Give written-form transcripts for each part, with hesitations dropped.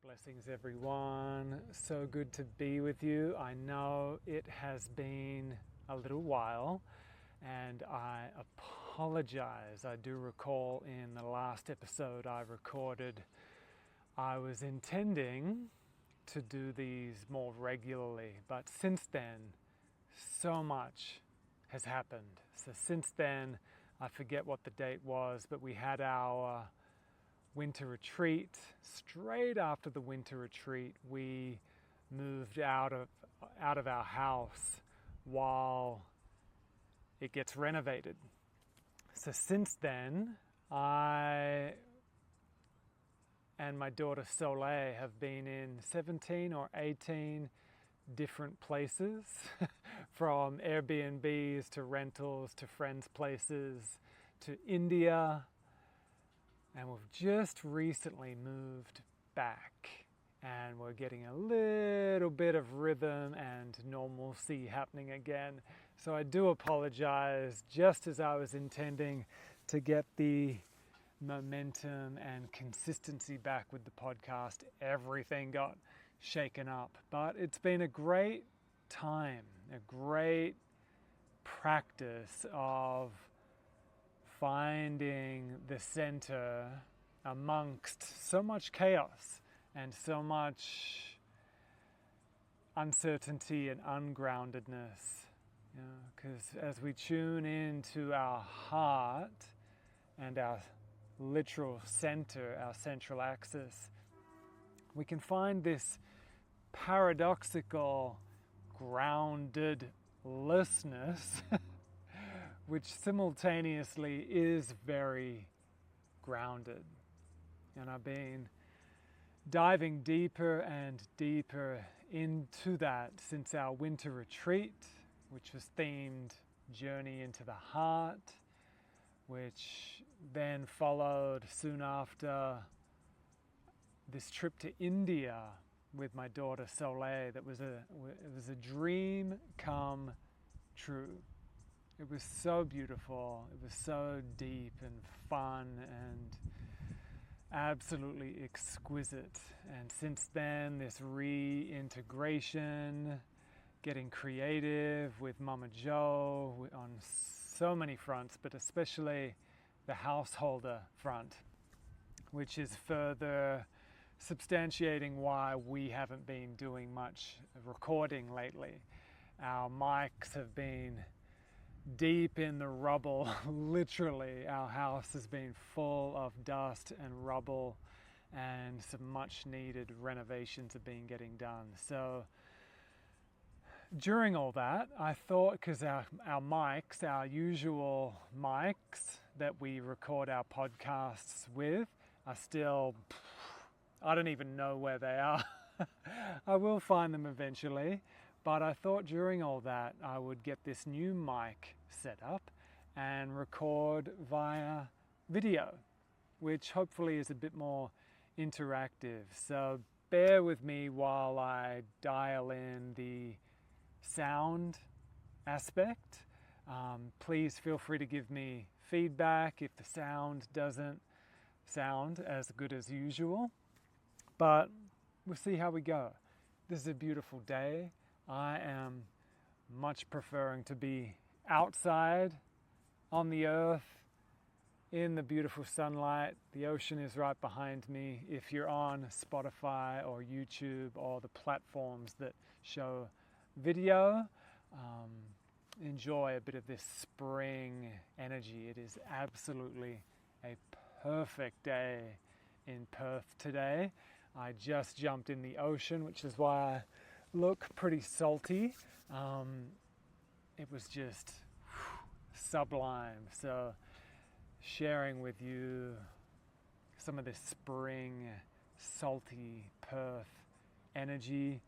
Blessings, everyone. So good to be with you. I know it has been a little while, and I apologize. I do recall in the last episode I recorded, I was intending to do these more regularly, but since then, so much has happened. So since then, I forget what the date was, but we had our winter retreat. Straight after the winter retreat, we moved out of our house while it gets renovated. So since then, I and my daughter Soleil have been in 17 or 18 different places, from Airbnbs to rentals to friends' places to India. And we've just recently moved back, and we're getting a little bit of rhythm and normalcy happening again. So I do apologize. Just as I was intending to get the momentum and consistency back with the podcast, everything got shaken up. But it's been a great time, a great practice of finding the center amongst so much chaos and so much uncertainty and ungroundedness. Because as we tune into our heart and our literal center, our central axis, we can find this paradoxical groundedlessness which simultaneously is very grounded. And I've been diving deeper and deeper into that since our winter retreat, which was themed Journey into the Heart, which then followed soon after this trip to India with my daughter Soleil. It was a dream come true. It was so beautiful, it was so deep and fun and absolutely exquisite. And since then, this reintegration, getting creative with Mama Jo on so many fronts, but especially the householder front, which is further substantiating why we haven't been doing much recording lately. Our mics have been deep in the rubble. Literally, our house has been full of dust and rubble, and some much needed renovations have been getting done. So during all that, I thought, because our mics, our usual mics that we record our podcasts with, are still, I don't even know where they are. I will find them eventually. But I thought during all that I would get this new mic set up and record via video, which hopefully is a bit more interactive. So bear with me while I dial in the sound aspect. Please feel free to give me feedback if the sound doesn't sound as good as usual. But we'll see how we go. This is a beautiful day. I am much preferring to be outside on the earth in the beautiful sunlight. The ocean is right behind me. If you're on Spotify or YouTube or the platforms that show video, enjoy a bit of this spring energy. It is absolutely a perfect day in Perth today. I just jumped in the ocean, which is why I look pretty salty. It was just sublime. So sharing with you some of this spring salty Perth energy.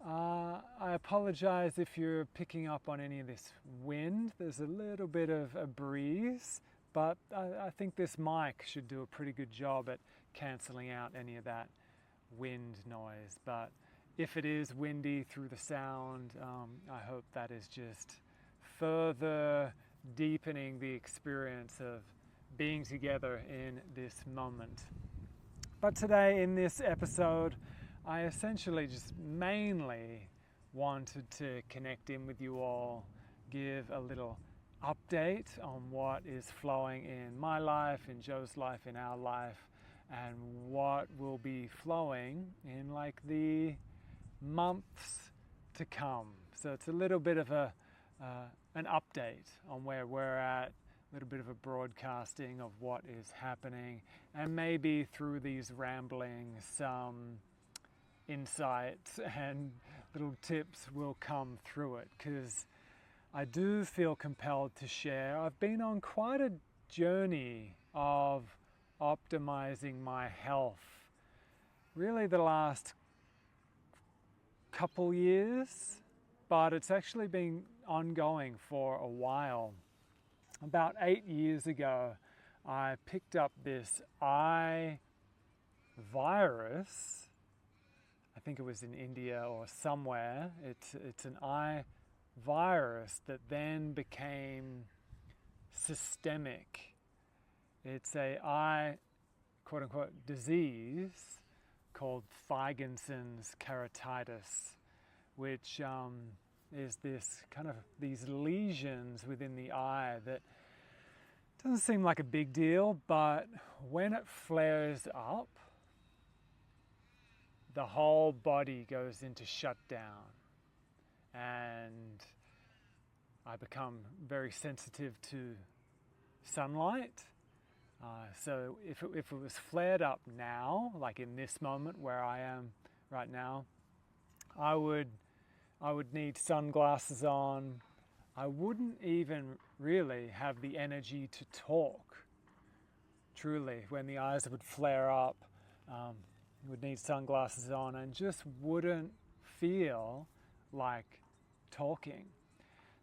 I apologize if you're picking up on any of this wind. There's a little bit of a breeze, but I think this mic should do a pretty good job at cancelling out any of that wind noise. But if it is windy through the sound, I hope that is just further deepening the experience of being together in this moment. But today in this episode, I essentially just mainly wanted to connect in with you all, give a little update on what is flowing in my life, in Joe's life, in our life, and what will be flowing in like the months to come. So it's a little bit of an update on where we're at, a little bit of a broadcasting of what is happening, and maybe through these ramblings some insights and little tips will come through it, because I do feel compelled to share. I've been on quite a journey of optimizing my health, really the last couple years, but it's actually been ongoing for a while. About 8 years ago, I picked up this eye virus. I think it was in India or somewhere. It's an eye virus that then became systemic. It's a eye, quote unquote, disease called Feigensen's keratitis, which is this kind of these lesions within the eye that doesn't seem like a big deal, but when it flares up, the whole body goes into shutdown, and I become very sensitive to sunlight. So if it was flared up now, like in this moment where I am right now, I would need sunglasses on. I wouldn't even really have the energy to talk. Truly, when the eyes would flare up, would need sunglasses on and just wouldn't feel like talking.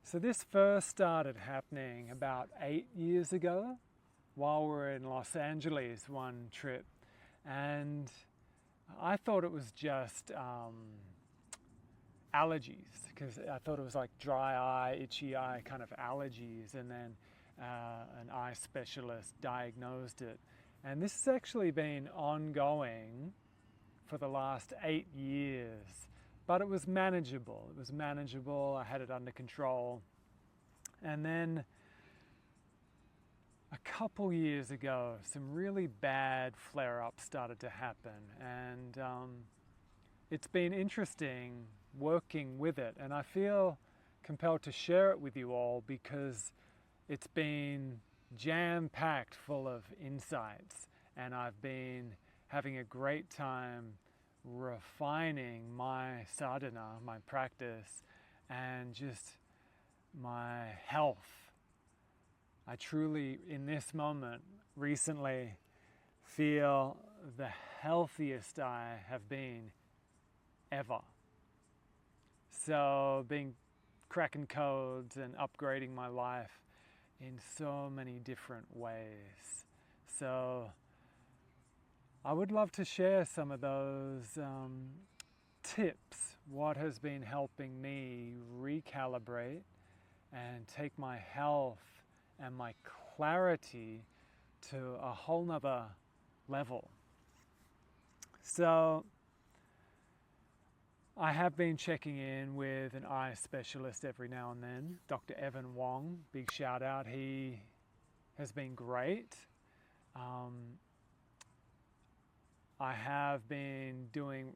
So this first started happening about 8 years ago while we were in Los Angeles one trip, and I thought it was just allergies, because I thought it was like dry eye, itchy eye kind of allergies, and then an eye specialist diagnosed it. And this has actually been ongoing for the last 8 years, but it was manageable. It was manageable. I had it under control. And then a couple years ago, some really bad flare-ups started to happen, and it's been interesting working with it, and I feel compelled to share it with you all because it's been jam-packed full of insights, and I've been having a great time refining my sadhana, my practice, and just my health. I truly, in this moment, recently feel the healthiest I have been ever. So being cracking codes and upgrading my life in so many different ways. So I would love to share some of those tips, what has been helping me recalibrate and take my health and my clarity to a whole nother level. So I have been checking in with an eye specialist every now and then, Dr. Evan Wong, big shout out. He has been great. I have been doing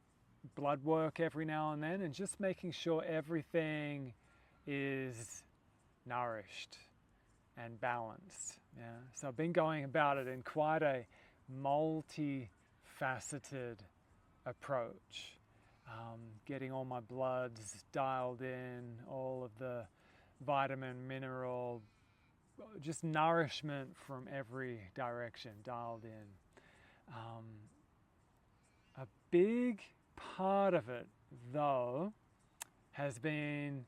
blood work every now and then and just making sure everything is nourished and balanced. Yeah? So I've been going about it in quite a multifaceted approach. Getting all my bloods dialed in, all of the vitamin, mineral, just nourishment from every direction dialed in. A big part of it, though, has been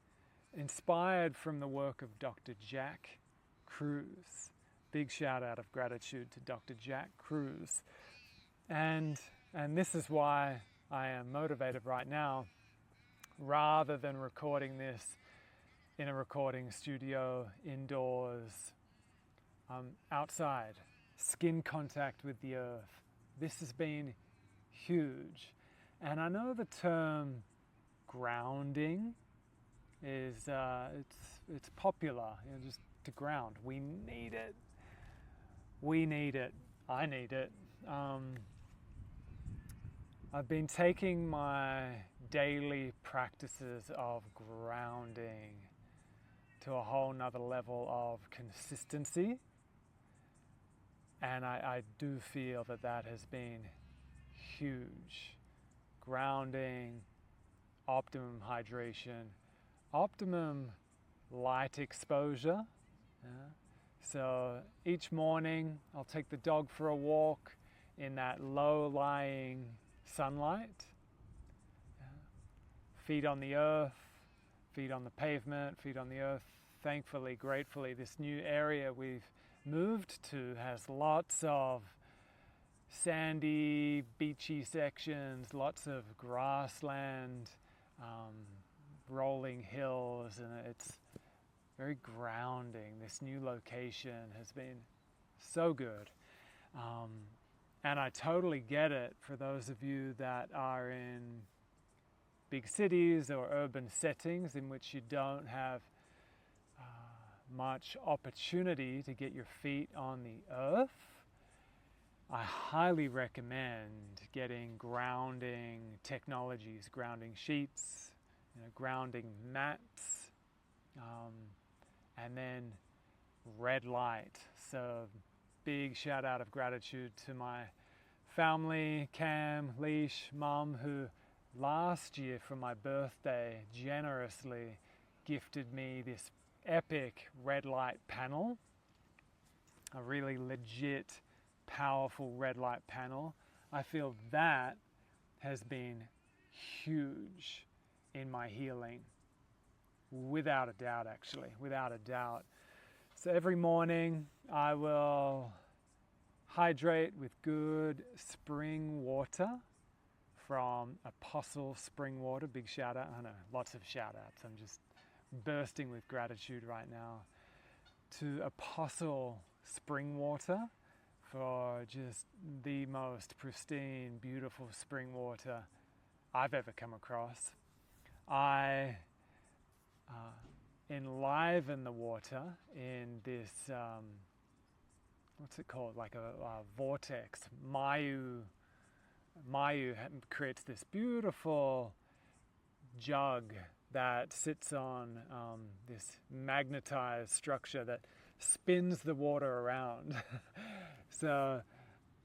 inspired from the work of Dr. Jack Kruse. Big shout out of gratitude to Dr. Jack Kruse. And this is why I am motivated right now, rather than recording this in a recording studio indoors, outside, skin contact with the earth. This has been huge. And I know the term grounding is it's popular, just to ground. We need it. We need it. I need it. I've been taking my daily practices of grounding to a whole nother level of consistency, and I do feel that has been huge. Grounding, optimum hydration, optimum light exposure. Yeah. So each morning I'll take the dog for a walk in that low-lying sunlight. Yeah. Feet on the earth, feet on the pavement, feet on the earth. Thankfully, gratefully, this new area we've moved to has lots of sandy, beachy sections, lots of grassland, rolling hills, and it's very grounding. This new location has been so good. And I totally get it for those of you that are in big cities or urban settings in which you don't have much opportunity to get your feet on the earth. I highly recommend getting grounding technologies, grounding sheets, grounding mats, and then red light. So big shout out of gratitude to my family, Cam, Leash, Mum, who last year for my birthday generously gifted me this epic red light panel, a really legit, powerful red light panel. I feel that has been huge in my healing, without a doubt, actually, without a doubt. So every morning I will hydrate with good spring water from Apostle Spring Water. Big shout out. I know, lots of shout outs. I'm just bursting with gratitude right now to Apostle Spring Water for just the most pristine, beautiful spring water I've ever come across. I enliven the water in this, what's it called, like a vortex. Mayu creates this beautiful jug that sits on this magnetized structure that spins the water around. So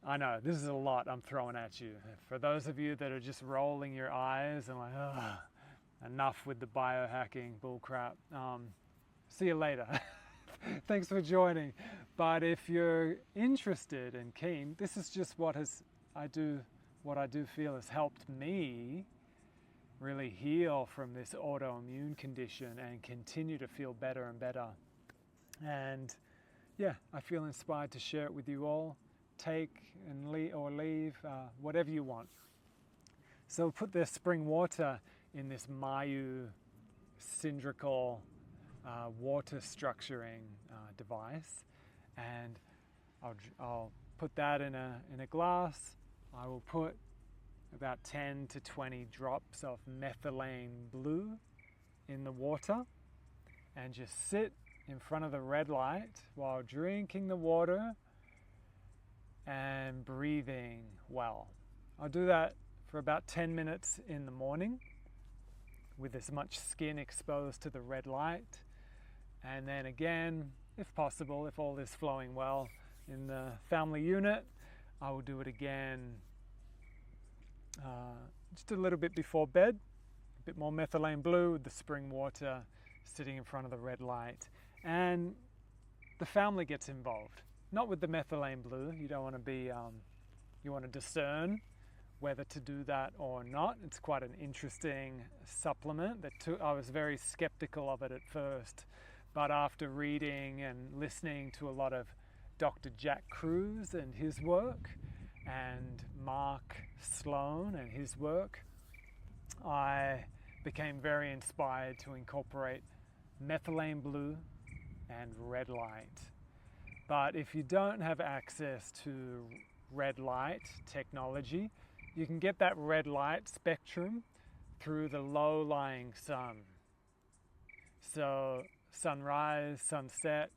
I know this is a lot I'm throwing at you. For those of you that are just rolling your eyes and like, enough with the biohacking bullcrap, see you later. Thanks for joining. But if you're interested and keen, this is just what I do feel has helped me really heal from this autoimmune condition and continue to feel better and better. And yeah, I feel inspired to share it with you all. Take and leave, whatever you want. So put the spring water in this Mayu cylindrical water structuring device, and I'll put that in a glass. I will put about 10 to 20 drops of methylene blue in the water and just sit in front of the red light while drinking the water and breathing well. I'll do that for about 10 minutes in the morning with as much skin exposed to the red light, and then again, if possible, if all is flowing well in the family unit, I will do it again just a little bit before bed, a bit more methylene blue with the spring water sitting in front of the red light. And the family gets involved, not with the methylene blue. You don't want to be, you want to discern whether to do that or not. It's quite an interesting supplement that I was very skeptical of it at first, but after reading and listening to a lot of Dr. Jack Kruse and his work, and Mark Sloan and his work, I became very inspired to incorporate methylene blue and red light. But if you don't have access to red light technology, you can get that red light spectrum through the low-lying sun. So sunrise, sunset,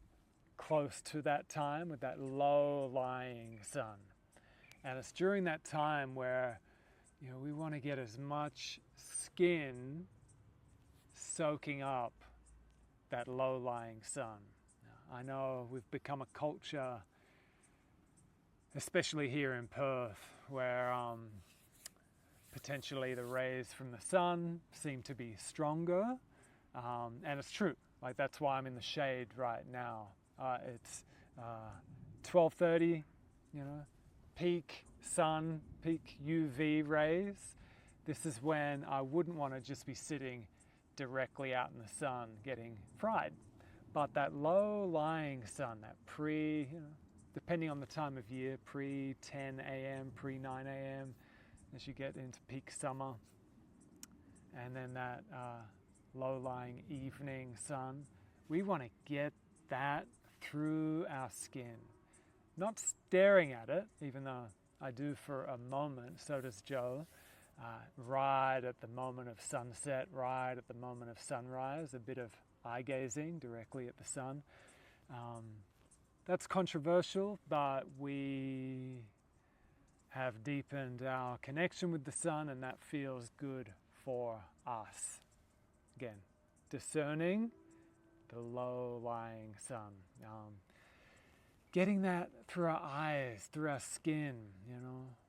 close to that time with that low-lying sun. And it's during that time where, we want to get as much skin soaking up that low-lying sun. Now, I know we've become a culture, especially here in Perth, where potentially the rays from the sun seem to be stronger, and it's true. Like, that's why I'm in the shade right now. It's 12:30, peak sun, peak UV rays. This is when I wouldn't want to just be sitting directly out in the sun getting fried. But that low-lying sun, that depending on the time of year, pre-10 a.m., pre-9 a.m., as you get into peak summer, and then that low-lying evening sun, we want to get that through our skin. Not staring at it, even though I do for a moment, so does Joe, right at the moment of sunset, right at the moment of sunrise, a bit of eye gazing directly at the sun. That's controversial, but we have deepened our connection with the sun, and that feels good for us. Again, discerning the low-lying sun. Getting that through our eyes, through our skin,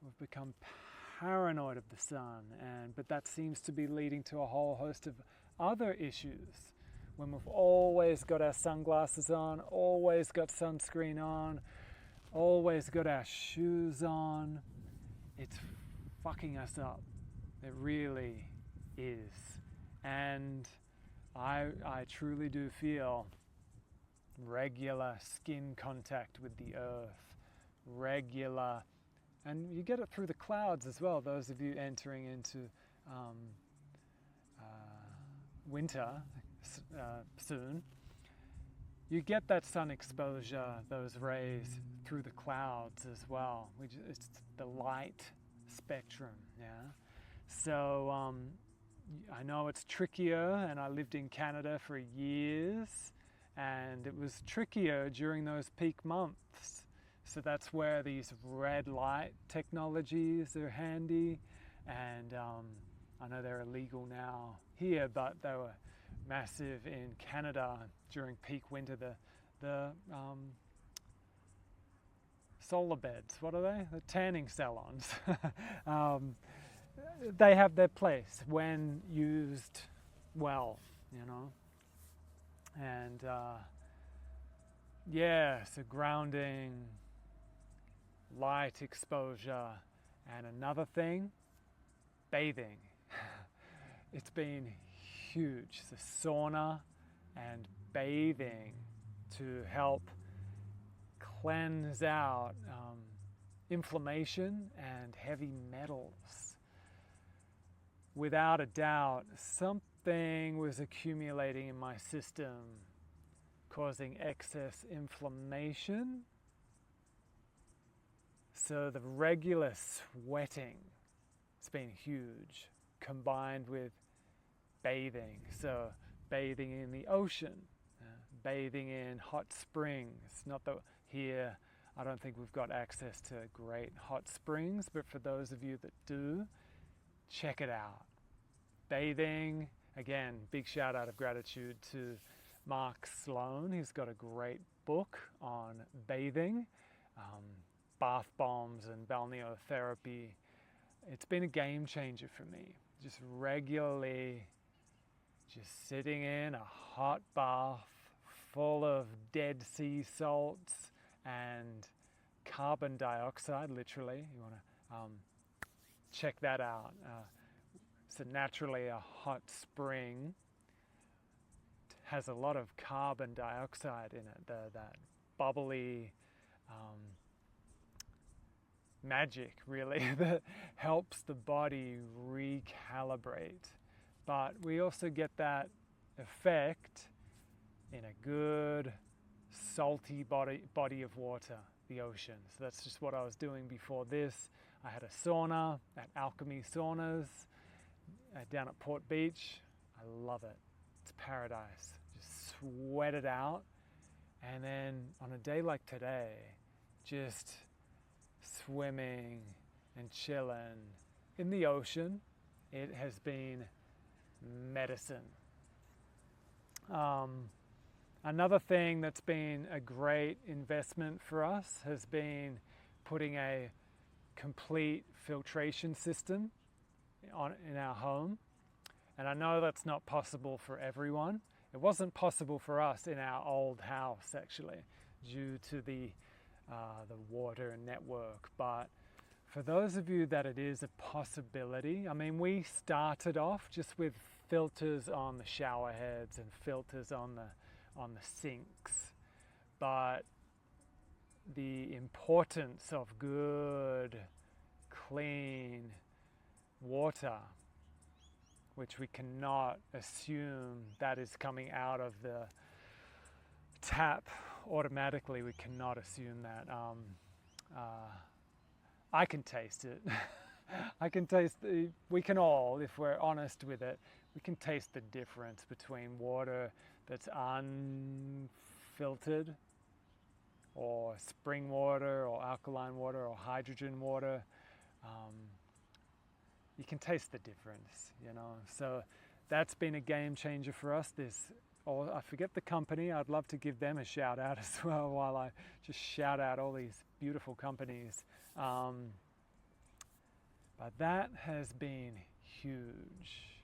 we've become paranoid of the sun, but that seems to be leading to a whole host of other issues. When we've always got our sunglasses on, always got sunscreen on, always got our shoes on, it's fucking us up. It really is. And I truly do feel regular skin contact with the earth, and you get it through the clouds as well. Those of you entering into winter soon, you get that sun exposure, those rays through the clouds as well. It's the light spectrum, yeah. So I know it's trickier, and I lived in Canada for years, and it was trickier during those peak months. So that's where these red light technologies are handy, and I know they're illegal now here, but they were massive in Canada during peak winter. The solar beds, what are they? The tanning salons. They have their place when used well, and so grounding, light exposure, and another thing, bathing. It's been huge, the sauna and bathing to help cleanse out inflammation and heavy metals. Without a doubt, something was accumulating in my system, causing excess inflammation. So the regular sweating, it's been huge, combined with bathing. So bathing in the ocean, bathing in hot springs. Not that here, I don't think we've got access to great hot springs, but for those of you that do, check it out. Bathing, again, big shout out of gratitude to Mark Sloan. He's got a great book on bathing, bath bombs and balneotherapy. It's been a game changer for me. Just regularly just sitting in a hot bath full of Dead Sea salts and carbon dioxide, literally. You want to check that out. So naturally a hot spring has a lot of carbon dioxide in it, that bubbly magic, really, that helps the body recalibrate. But we also get that effect in a good salty body of water, the ocean. So that's just what I was doing before this. I had a sauna at Alchemy Saunas down at Port Beach. I love it. It's paradise. Just sweat it out. And then on a day like today, just swimming and chilling in the ocean, it has been medicine. Another thing that's been a great investment for us has been putting a complete filtration system in our home. And I know that's not possible for everyone. It wasn't possible for us in our old house, actually, due to the water network. But for those of you that it is a possibility, I mean, we started off just with filters on the shower heads and filters on the sinks. But the importance of good, clean water, which we cannot assume that is coming out of the tap automatically. We cannot assume that. I can taste it. I can taste we can all, if we're honest with it, we can taste the difference between water that's unfiltered, or spring water, or alkaline water, or hydrogen water. You can taste the difference, you know. So that's been a game changer for us. I forget the company. I'd love to give them a shout out as well while I just shout out all these beautiful companies. But that has been huge.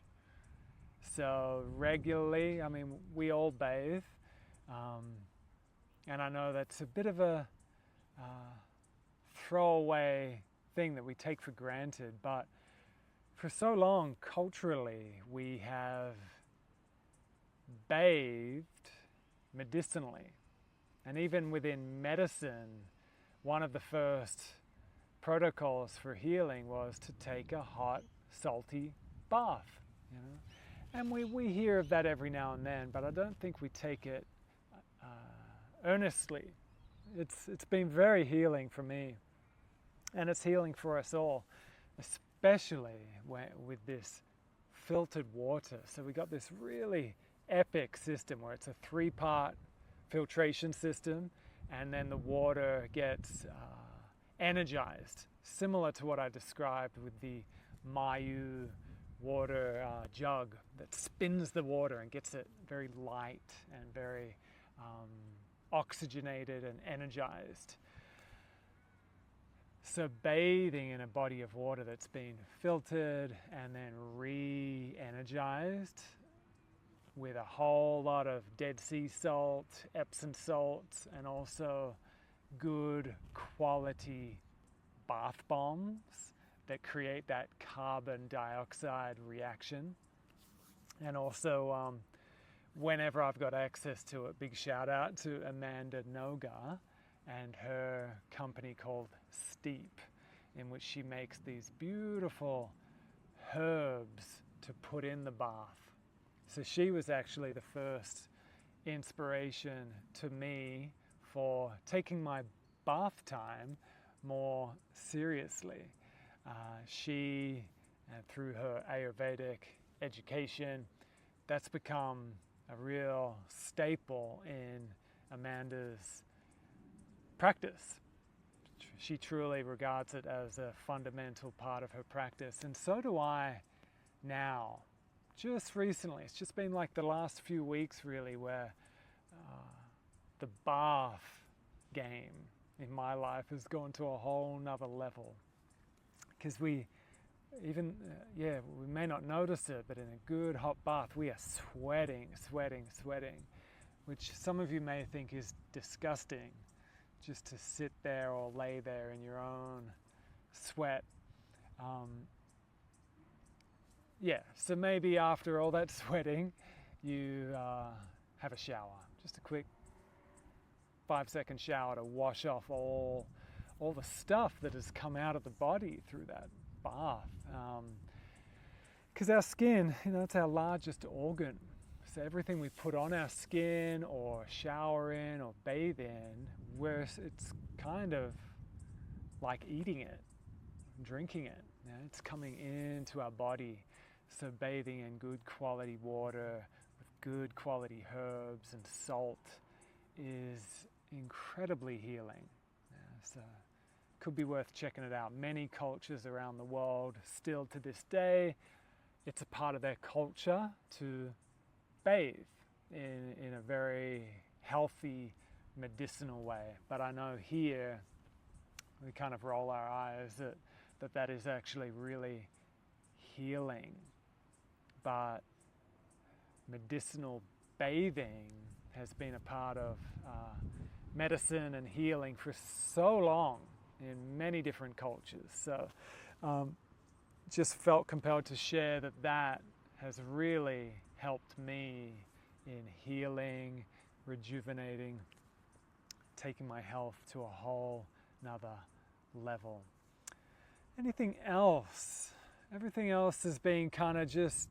So regularly, I mean, we all bathe. And I know that's a bit of a throwaway thing that we take for granted, but for so long, culturally, we have bathed medicinally. And even within medicine, one of the first protocols for healing was to take a hot, salty bath, you know. And we hear of that every now and then, but I don't think we take it earnestly. It's been very healing for me, and it's healing for us all, especially with this filtered water. So we got this really epic system where it's a 3-part filtration system, and then the water gets energized, similar to what I described with the Mayu water jug that spins the water and gets it very light and very oxygenated and energized. So bathing in a body of water that's been filtered and then re-energized with a whole lot of Dead Sea salt, Epsom salts, and also good quality bath bombs that create that carbon dioxide reaction. And also, whenever I've got access to it, big shout out to Amanda Noga and her company called Steep, in which she makes these beautiful herbs to put in the bath. So she was actually the first inspiration to me for taking my bath time more seriously. She, through her Ayurvedic education, that's become a real staple in Amanda's practice. She truly regards it as a fundamental part of her practice, and so do I now. Just recently, it's just been like the last few weeks really, where the bath game in my life has gone to a whole nother level. Because we may not notice it, but in a good hot bath, we are sweating, which some of you may think is disgusting, just to sit there or lay there in your own sweat. So maybe after all that sweating, you have a shower, just a quick 5-second shower to wash off all the stuff that has come out of the body through that bath. Because our skin, it's our largest organ. So everything we put on our skin or shower in or bathe in, it's kind of like eating it. drinking it. You know, it's coming into our body. So bathing in good quality water with good quality herbs and salt is incredibly healing. So could be worth checking it out. Many cultures around the world, still to this day, it's a part of their culture to bathe in a very healthy, medicinal way. But I know here we kind of roll our eyes that is actually really healing. But medicinal bathing has been a part of medicine and healing for so long in many different cultures. So just felt compelled to share that has really helped me in healing, rejuvenating, taking my health to a whole nother level. Anything else? Everything else has been kind of just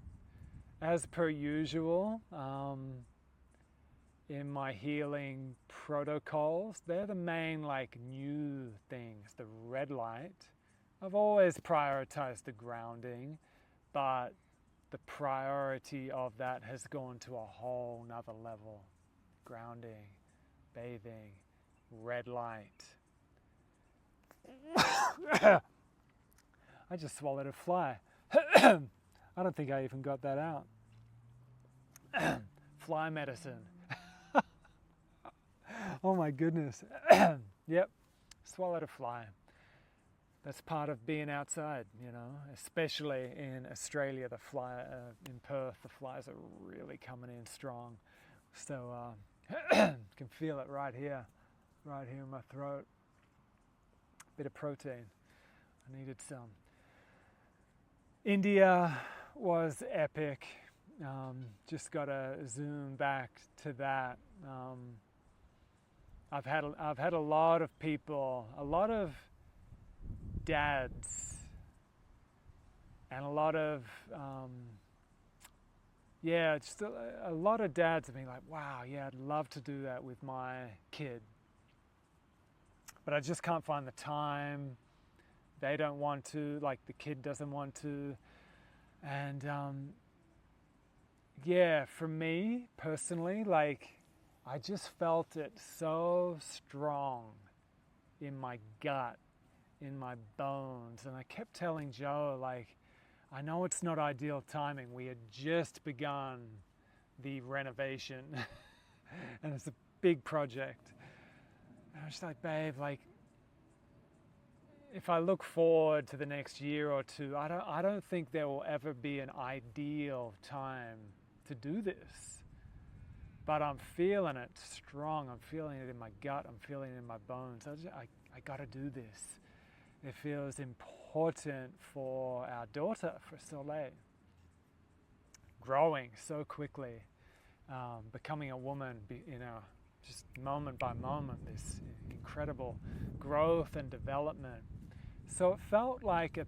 as per usual in my healing protocols. They're the main new things. The red light. I've always prioritized the grounding, but the priority of that has gone to a whole nother level. Grounding, bathing, red light. I just swallowed a fly. I don't think I even got that out. Fly medicine. Oh my goodness. Yep, swallowed a fly. That's part of being outside, especially in Australia, in Perth, the flies are really coming in strong. So can feel it right here in my throat. Bit of protein. I needed some. India was epic. Just got to zoom back to that. I've had a lot of people, a lot of dads, and a lot of just a lot of dads have been like, wow, yeah, I'd love to do that with my kid, but I just can't find the time. They don't want to, the kid doesn't want to. And for me personally, I just felt it so strong in my gut, in my bones. And I kept telling Joe, I know it's not ideal timing. We had just begun the renovation and it's a big project. And I was just like, babe, if I look forward to the next year or two, I don't think there will ever be an ideal time to do this. But I'm feeling it strong. I'm feeling it in my gut. I'm feeling it in my bones. I got to do this. It feels important for our daughter, for Soleil. Growing so quickly, becoming a woman, just moment by moment, this incredible growth and development. So it felt like a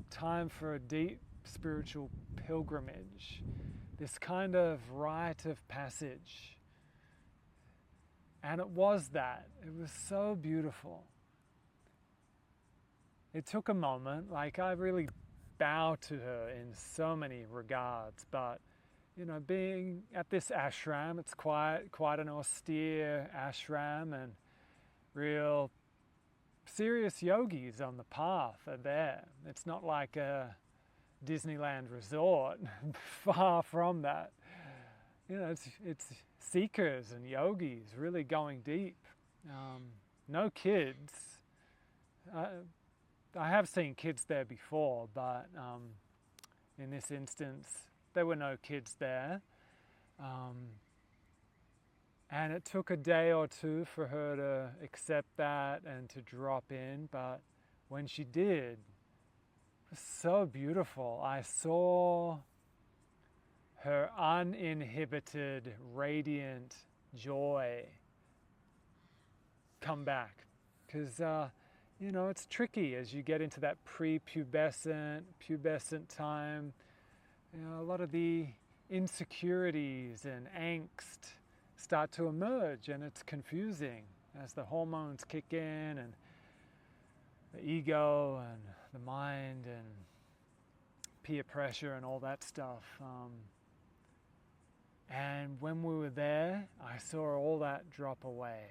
time for a deep spiritual pilgrimage, this kind of rite of passage. And it was that. It was so beautiful. It took a moment, I really bow to her in so many regards, but being at this ashram, it's quite an austere ashram, and real serious yogis on the path are there. It's not like a Disneyland resort, far from that. It's seekers and yogis really going deep. No kids. I have seen kids there before, but in this instance, there were no kids there. And it took a day or two for her to accept that and to drop in, but when she did, it was so beautiful. I saw her uninhibited, radiant joy come back. Because, it's tricky as you get into that pubescent time. A lot of the insecurities and angst start to emerge, and it's confusing as the hormones kick in, and the ego and the mind and peer pressure and all that stuff. And when we were there, I saw all that drop away.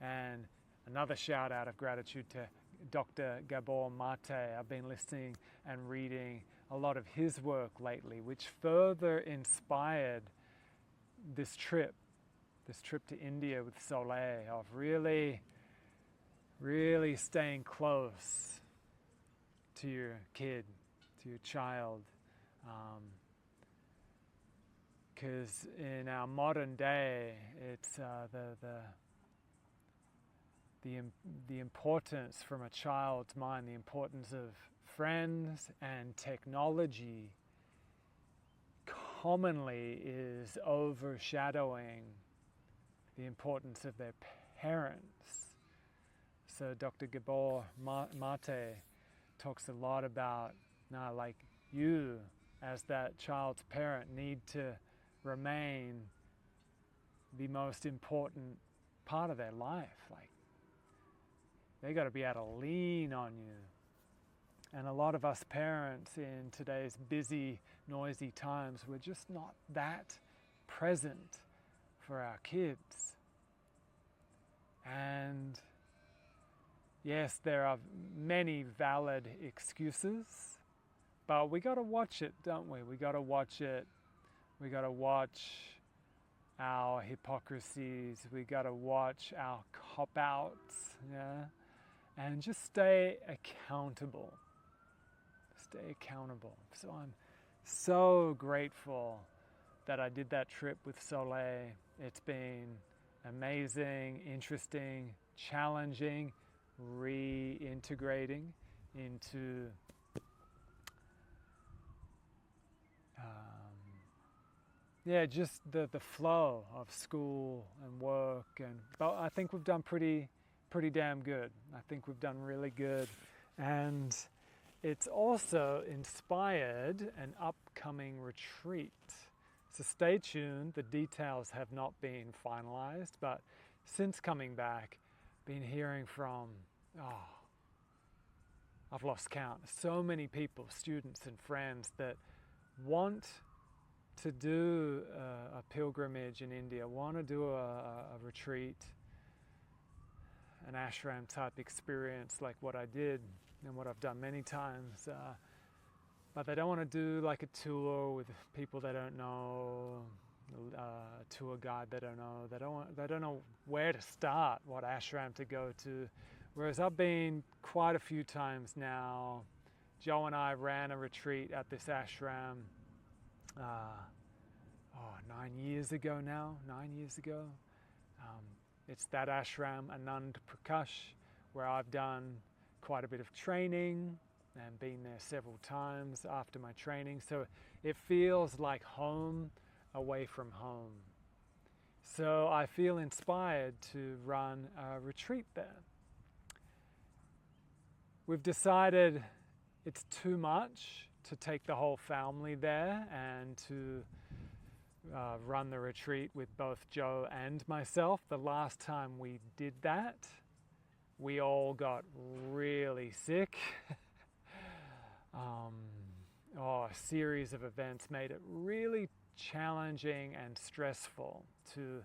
And another shout out of gratitude to Dr. Gabor Mate. I've been listening and reading a lot of his work lately, which further inspired this trip to India with Soleil, of really staying close to your kid, to your child. Because in our modern day, it's the importance from a child's mind, the importance of friends and technology commonly is overshadowing the importance of their parents. So Dr. Gabor Mate talks a lot about, like you as that child's parent need to remain the most important part of their life. Like, they got to be able to lean on you. And a lot of us parents in today's busy, noisy times, we're just not that present for our kids. And yes, there are many valid excuses, but we got to watch it, don't we? We got to watch it. We got to watch our hypocrisies. We got to watch our cop-outs, yeah? And just stay accountable. Stay accountable. So I'm so grateful that I did that trip with Soleil. It's been amazing, interesting, challenging, reintegrating into just the flow of school and work, but I think we've done pretty damn good. I think we've done really good, and it's also inspired an upcoming retreat. So stay tuned. The details have not been finalized, but since coming back, been hearing from I've lost count. So many people, students and friends, that want to do a pilgrimage in India, want to do a retreat, an ashram type experience like what I did and what I've done many times, but they don't want to do like a tour with people they don't know, a tour guide they don't know. They don't know where to start, what ashram to go to. Whereas I've been quite a few times now. Joe and I ran a retreat at this ashram 9 years ago now. It's that ashram, Anand Prakash, where I've done quite a bit of training and been there several times after my training. So it feels like home away from home. So I feel inspired to run a retreat there. We've decided it's too much to take the whole family there and to run the retreat with both Joe and myself. The last time we did that, we all got really sick. A series of events made it really challenging and stressful to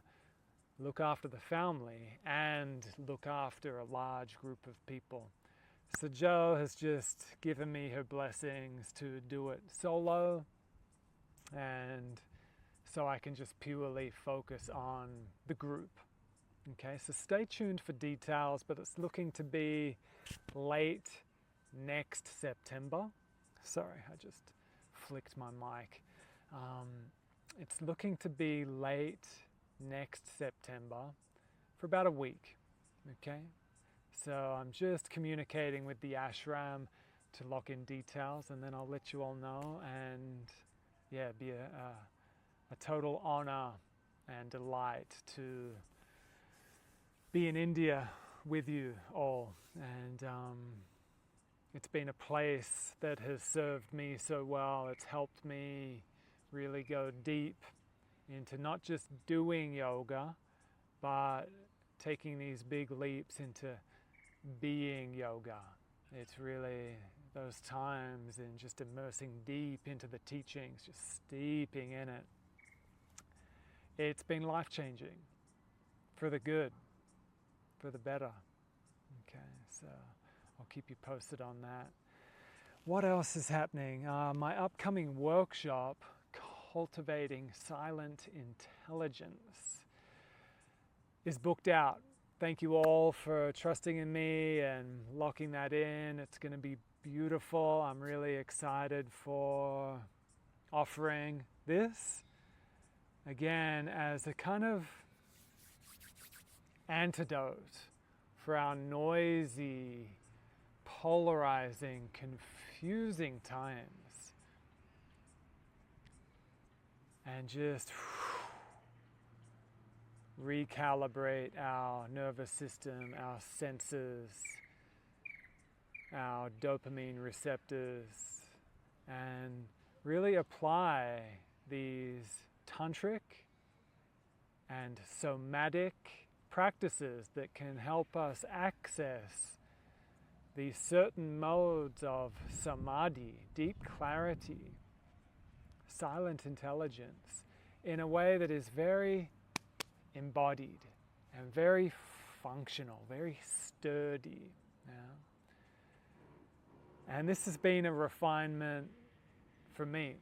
look after the family and look after a large group of people. So Jo has just given me her blessings to do it solo, and so I can just purely focus on the group. Okay, so stay tuned for details, but it's looking to be late next September. Sorry, I just flicked my mic. It's looking to be late next September for about a week. Okay, so I'm just communicating with the ashram to lock in details, and then I'll let you all know. And yeah, be a total honor and delight to be in India with you all. And it's been a place that has served me so well. It's helped me really go deep into not just doing yoga, but taking these big leaps into being yoga. It's really those times in just immersing deep into the teachings, just steeping in it. It's been life-changing, for the good, for the better. Okay, so I'll keep you posted on that. What else is happening? My upcoming workshop, Cultivating Silent Intelligence, is booked out. Thank you all for trusting in me and locking that in. It's going to be beautiful. I'm really excited for offering this again as a kind of antidote for our noisy, polarizing, confusing times, and just recalibrate our nervous system, our senses, our dopamine receptors, and really apply these tantric and somatic practices that can help us access these certain modes of samadhi, deep clarity, silent intelligence, in a way that is very embodied and very functional, very sturdy. Yeah? And this has been a refinement for me,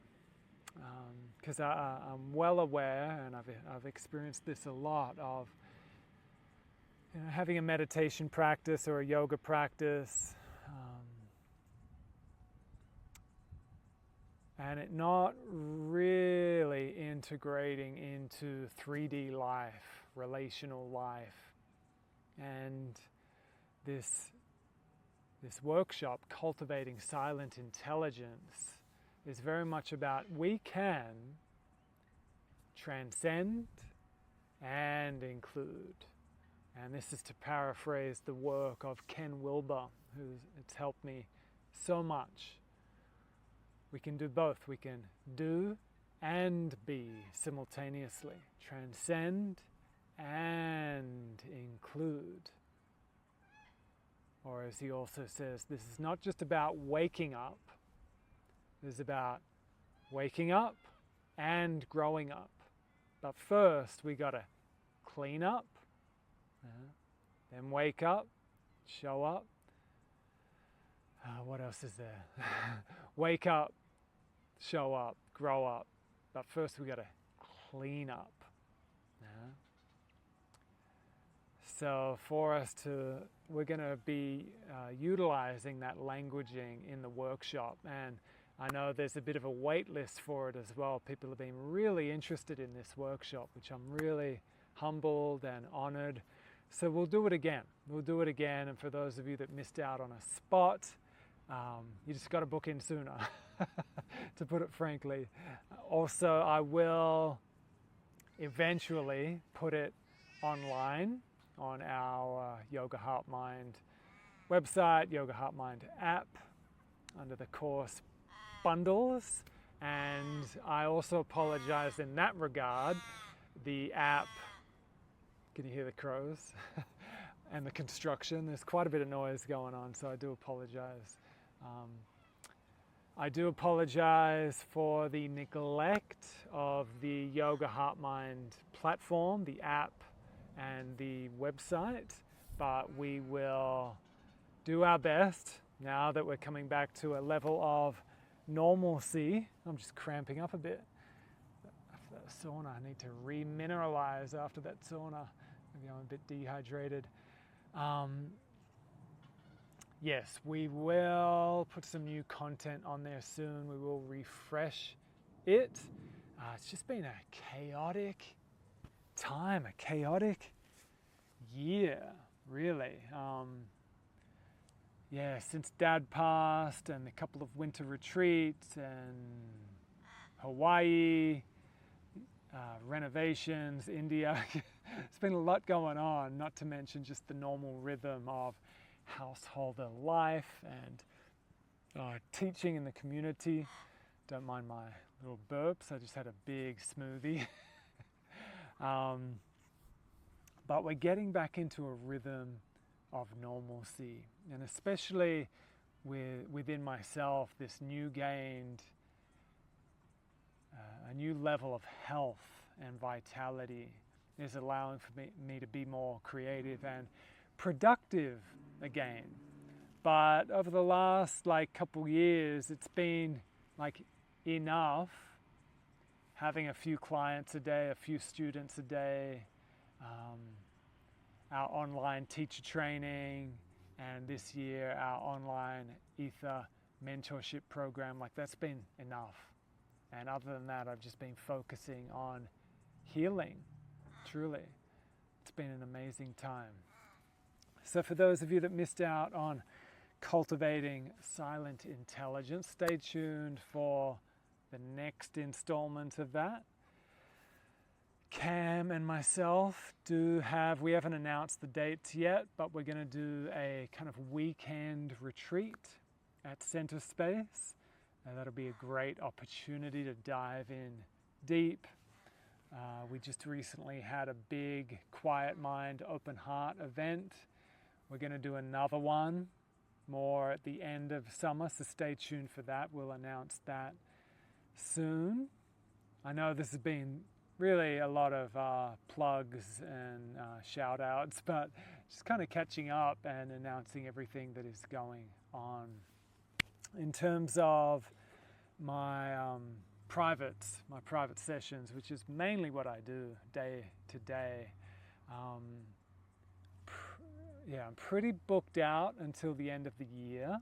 because I'm well aware, and I've experienced this a lot, of having a meditation practice or a yoga practice, and it not really integrating into 3D life, relational life. And this workshop, Cultivating Silent Intelligence, is very much about we can transcend and include. And this is to paraphrase the work of Ken Wilber, it's helped me so much. We can do both. We can do and be simultaneously. Transcend and include. Or as he also says, this is not just about waking up. This is about waking up and growing up. But first, we got to clean up, then wake up, show up. What else is there? Wake up, show up, grow up. But first we got to clean up. So for us we're going to be utilizing that languaging in the workshop. And I know there's a bit of a wait list for it as well. People have been really interested in this workshop, which I'm really humbled and honored. So we'll do it again. And for those of you that missed out on a spot, you just got to book in sooner, to put it frankly. Also, I will eventually put it online on our Yoga Heart Mind website, Yoga Heart Mind app, under the course bundles. And I also apologize in that regard. The app, can you hear the crows? And the construction, there's quite a bit of noise going on, so I do apologize. I do apologize for the neglect of the Yoga Heart Mind platform, the app and the website, but we will do our best now that we're coming back to a level of normalcy. I'm just cramping up a bit after that sauna. I need to remineralize after that sauna. Maybe I'm a bit dehydrated. Yes, we will put some new content on there soon. We will refresh it. It's just been a chaotic time, a chaotic year, really. Since Dad passed, and a couple of winter retreats, and Hawaii, renovations, India. It's been a lot going on, not to mention just the normal rhythm of householder life and teaching in the community. Don't mind my little burps, I just had a big smoothie. But we're getting back into a rhythm of normalcy, and especially within myself this new gained, a new level of health and vitality is allowing for me to be more creative and productive again. But over the last couple years, it's been enough having a few clients a day, a few students a day, our online teacher training, and this year our online ether mentorship program. That's been enough. And other than that, I've just been focusing on healing. Truly, it's been an amazing time. So for those of you that missed out on Cultivating Silent Intelligence, stay tuned for the next installment of that. Cam and myself we haven't announced the dates yet, but we're going to do a kind of weekend retreat at Center Space. That'll be a great opportunity to dive in deep. We just recently had a big Quiet Mind, Open Heart event. We're going to do another one more at the end of summer, so stay tuned for that. We'll announce that soon. I know this has been really a lot of plugs and shout outs, but just kind of catching up and announcing everything that is going on. In terms of my private sessions, which is mainly what I do day to day, I'm pretty booked out until the end of the year.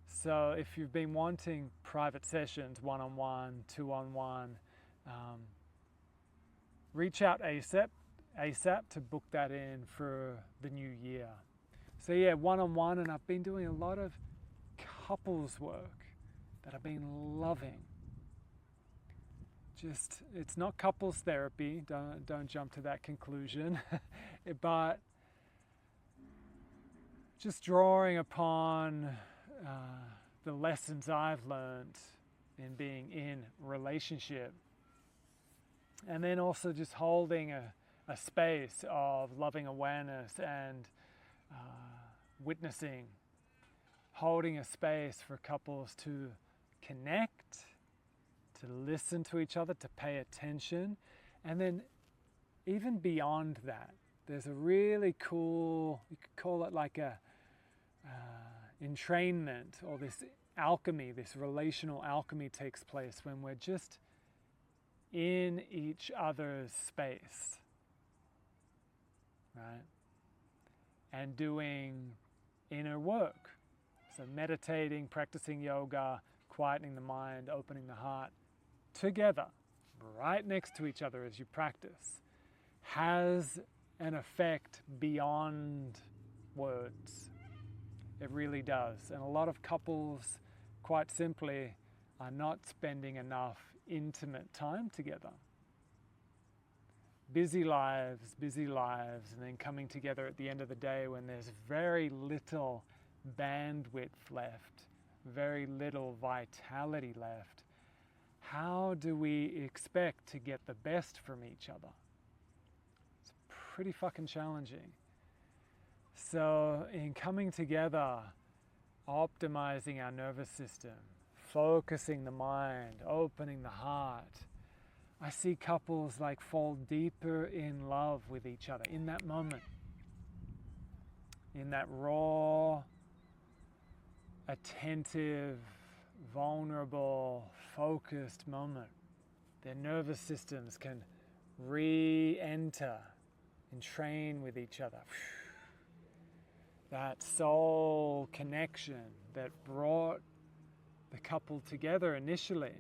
So if you've been wanting private sessions, one-on-one, two-on-one, reach out ASAP to book that in for the new year. So one-on-one, and I've been doing a lot of couples work that I've been loving. It's not couples therapy, don't jump to that conclusion, but just drawing upon the lessons I've learned in being in relationship, and then also just holding a space of loving awareness and witnessing, holding a space for couples to connect, to listen to each other, to pay attention. And then even beyond that, there's a really cool, you could call it like a entrainment, or this alchemy, this relational alchemy takes place when we're just in each other's space, right? And doing inner work. So meditating, practicing yoga, quietening the mind, opening the heart, together, right next to each other as you practice, has an effect beyond words. It really does. And a lot of couples, quite simply, are not spending enough intimate time together. Busy lives, and then coming together at the end of the day when there's very little bandwidth left, very little vitality left. How do we expect to get the best from each other? It's pretty fucking challenging. So in coming together, optimizing our nervous system, focusing the mind, opening the heart, I see couples fall deeper in love with each other in that moment, in that raw, attentive, vulnerable, focused moment. Their nervous systems can re-enter and train with each other. That soul connection that brought the couple together initially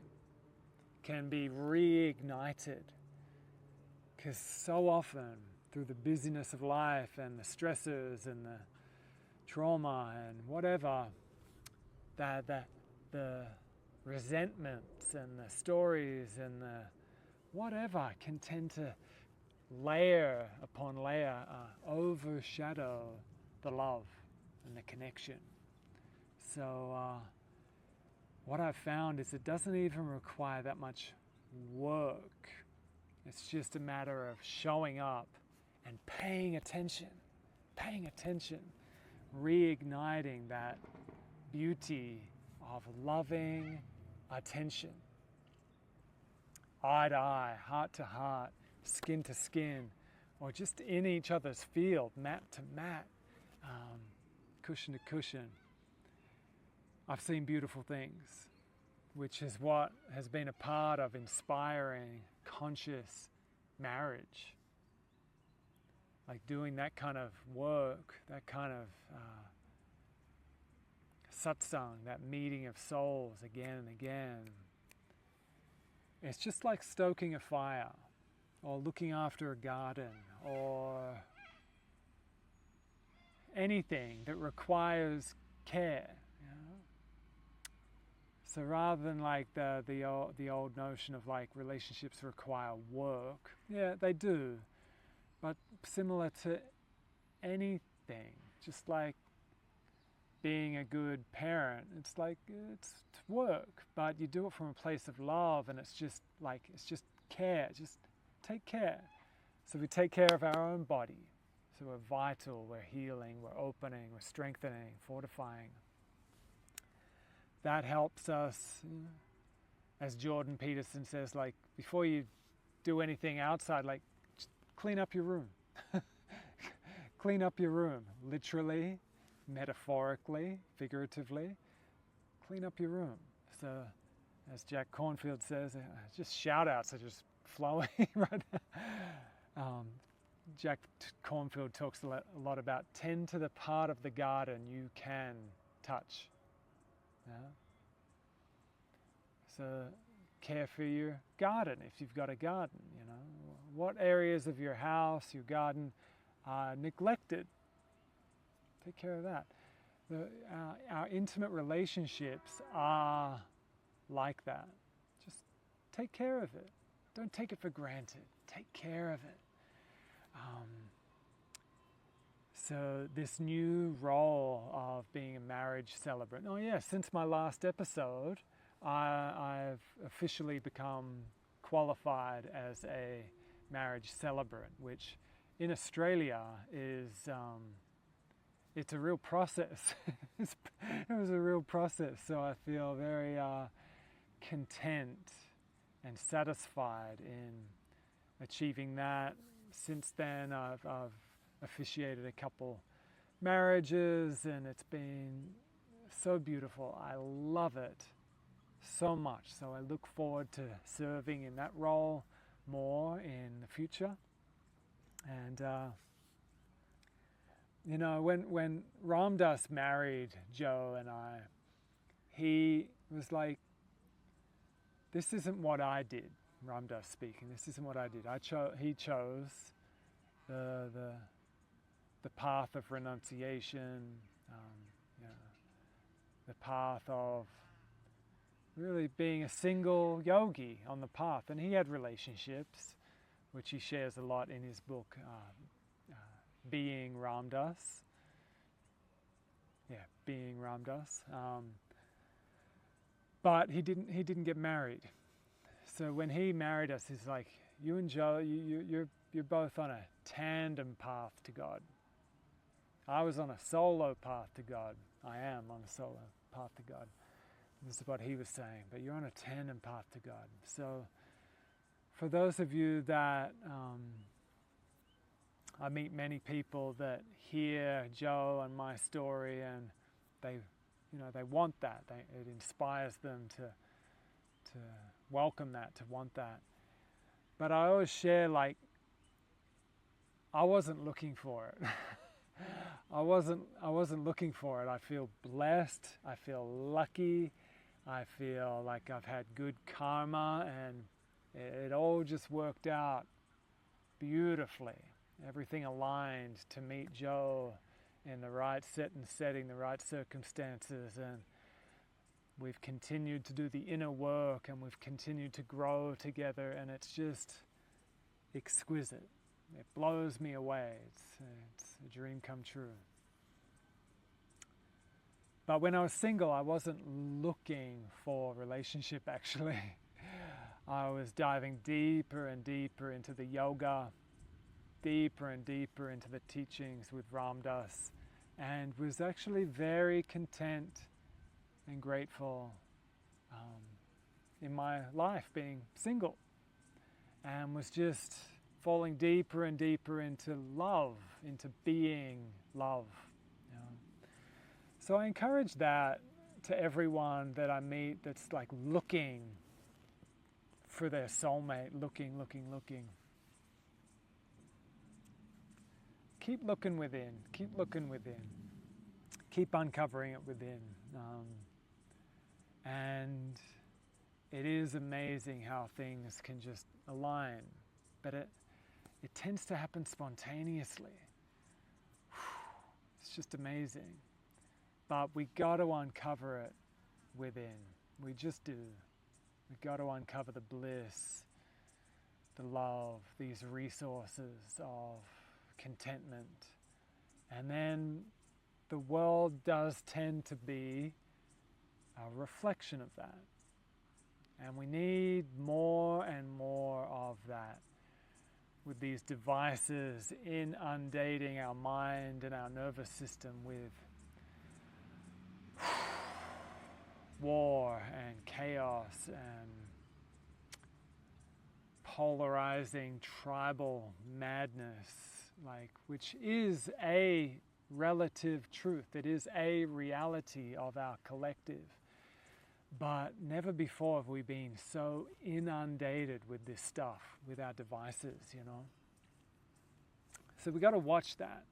can be reignited, because so often through the busyness of life and the stresses and the trauma and whatever, that the resentments and the stories and the whatever can tend to layer upon layer, overshadow the love and the connection. So what I've found is it doesn't even require that much work. It's just a matter of showing up and paying attention, reigniting that beauty of loving attention. Eye to eye, heart to heart, skin to skin, or just in each other's field, mat to mat, cushion to cushion. I've seen beautiful things, which is what has been a part of inspiring conscious marriage. Like doing that kind of work, that kind of satsang, that meeting of souls again and again. It's just like stoking a fire, or looking after a garden, or anything that requires care. You know? So rather than like the old notion of like relationships require work, yeah, they do, but similar to anything, just like being a good parent, it's like it's work, but you do it from a place of love, and it's just care, just take care. So we take care of our own body. So we're vital, we're healing, we're opening, we're strengthening, fortifying. That helps us, as Jordan Peterson says, like before you do anything outside, like just clean up your room. Clean up your room, literally, metaphorically, figuratively. Clean up your room. So, as Jack Cornfield says, just shout outs are just flowing right now. Jack Cornfield talks a lot about tend to the part of the garden you can touch. Yeah? So care for your garden if you've got a garden. You know, what areas of your house, your garden, are neglected? Take care of that. Our intimate relationships are like that. Just take care of it. Don't take it for granted. Take care of it. So this new role of being a marriage celebrant. Oh yeah, since my last episode, I've officially become qualified as a marriage celebrant, which in Australia is, it's a real process. It was a real process, so I feel very content and satisfied in achieving that. Since then, I've officiated a couple marriages, and it's been so beautiful. I love it so much. So I look forward to serving in that role more in the future. And you know, when Ram Dass married Joe and I, he was like, "This isn't what I did." Ram Dass speaking. This isn't what I did. He chose the path of renunciation, you know, the path of really being a single yogi on the path. And he had relationships, which he shares a lot in his book, Being Ram Dass. Yeah, Being Ram Dass. But he didn't get married. So when he married us, he's like, "You and Joe, you're both on a tandem path to God." I was on a solo path to God. I am on a solo path to God. This is what he was saying. But you're on a tandem path to God. So for those of you that I meet many people that hear Joe and my story, and they want that. It inspires them to welcome that, to want that. But I always share, like, I wasn't looking for it. I wasn't looking for it. I feel blessed. I feel lucky. I feel like I've had good karma, and it all just worked out beautifully. Everything aligned to meet Joe in the right setting, the right circumstances, and we've continued to do the inner work, and we've continued to grow together, and it's just exquisite. It blows me away. It's a dream come true. But when I was single, I wasn't looking for relationship, actually. I was diving deeper and deeper into the yoga, deeper and deeper into the teachings with Ram Dass, and was actually very content and grateful in my life being single, and was just falling deeper and deeper into love, into being love. You know? So I encourage that to everyone that I meet that's like looking for their soulmate, looking. Keep looking within, keep looking within, keep uncovering it within. And it is amazing how things can just align, but it tends to happen spontaneously. It's just amazing. But we got to uncover it within. We just do. We got to uncover the bliss, the love, these resources of contentment. And then the world does tend to be a reflection of that. And we need more and more of that, with these devices inundating our mind and our nervous system with war and chaos and polarizing tribal madness, which is a relative truth. It is a reality of our collective. But never before have we been so inundated with this stuff, with our devices, you know. So we got to watch that.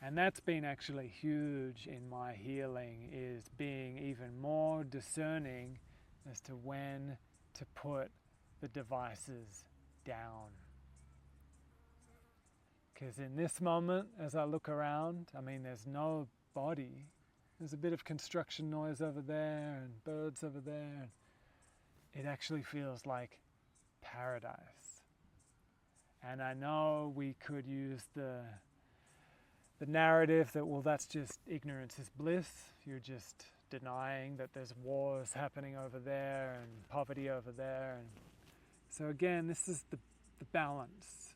And that's been actually huge in my healing, is being even more discerning as to when to put the devices down. Because in this moment, as I look around, I mean, there's no body. There's a bit of construction noise over there and birds over there. It actually feels like paradise. And I know we could use the narrative that, well, that's just ignorance is bliss. You're just denying that there's wars happening over there and poverty over there. And so again, this is the balance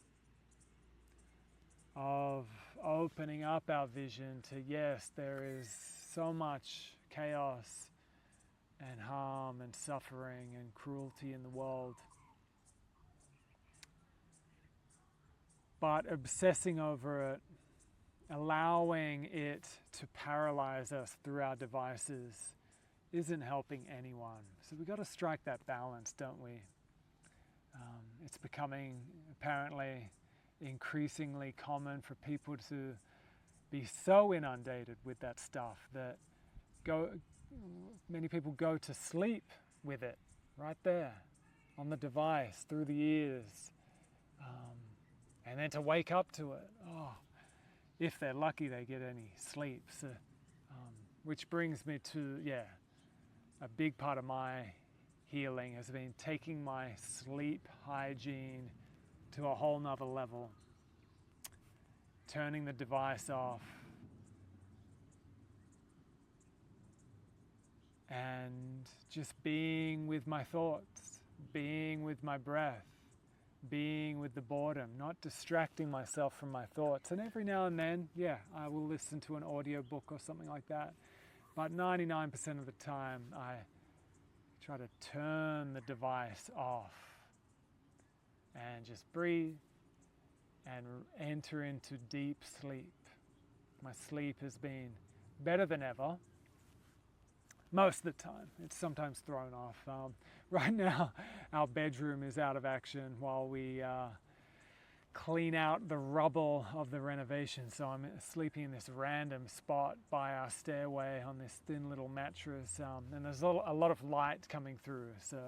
of opening up our vision to, yes, there is so much chaos and harm and suffering and cruelty in the world. But obsessing over it, allowing it to paralyze us through our devices, isn't helping anyone. So we've got to strike that balance, don't we? It's becoming apparently increasingly common for people to be so inundated with that stuff that many people go to sleep with it right there on the device through the ears, and then to wake up to it. Oh, if they're lucky, they get any sleep. So, which brings me to, a big part of my healing has been taking my sleep hygiene to a whole nother level, turning the device off, and just being with my thoughts, being with my breath, being with the boredom, not distracting myself from my thoughts. And every now and then, I will listen to an audiobook or something like that. But 99% of the time, I try to turn the device off and just breathe and enter into deep sleep. My sleep has been better than ever. Most of the time. It's sometimes thrown off. Right now, our bedroom is out of action while we clean out the rubble of the renovation. So I'm sleeping in this random spot by our stairway on this thin little mattress. And there's a lot of light coming through. So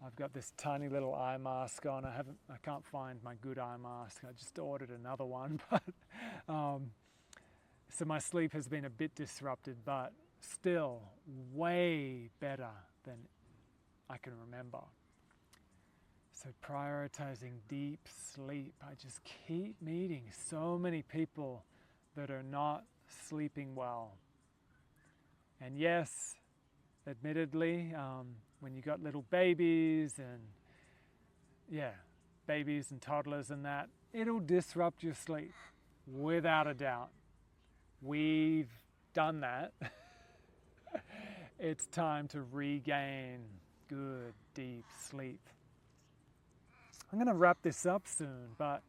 I've got this tiny little eye mask on. I can't find my good eye mask. I just ordered another one. But so my sleep has been a bit disrupted, but still way better than I can remember. So prioritizing deep sleep. I just keep meeting so many people that are not sleeping well. And yes, admittedly, when you got little babies and babies and toddlers and that, it'll disrupt your sleep without a doubt. We've done that. it's time to regain good, deep sleep. I'm going to wrap this up soon, but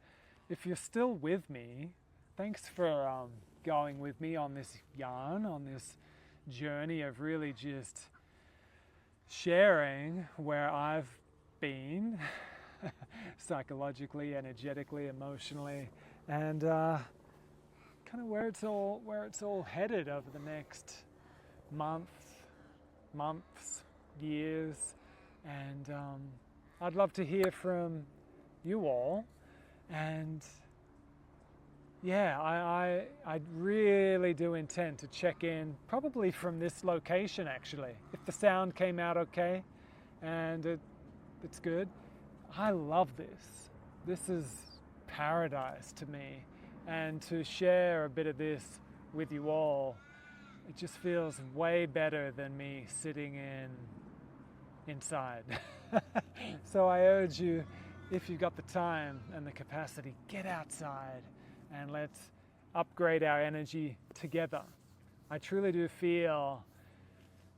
if you're still with me, thanks for going with me on this yarn, on this journey of really just sharing where I've been psychologically, energetically, emotionally, and kind of where it's all headed over the next months, years, and I'd love to hear from you all. And yeah, I really do intend to check in, probably from this location actually. If the sound came out okay and it's good. I love this. This is paradise to me. And to share a bit of this with you all, it just feels way better than me sitting inside. So I urge you, if you've got the time and the capacity, get outside and let's upgrade our energy together. I truly do feel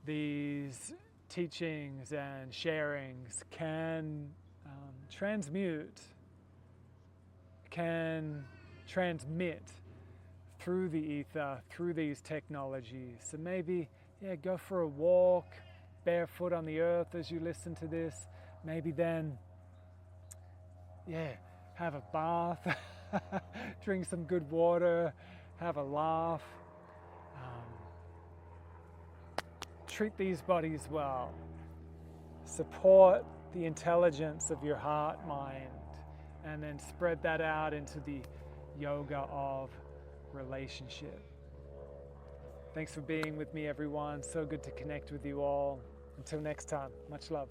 these teachings and sharings can transmute, can transmit through the ether, through these technologies. So maybe, go for a walk barefoot on the earth as you listen to this. Maybe then, have a bath, drink some good water, have a laugh. Treat these bodies well. Support the intelligence of your heart, mind, and then spread that out into the yoga of relationship. Thanks for being with me, everyone. So good to connect with you all. Until next time, much love.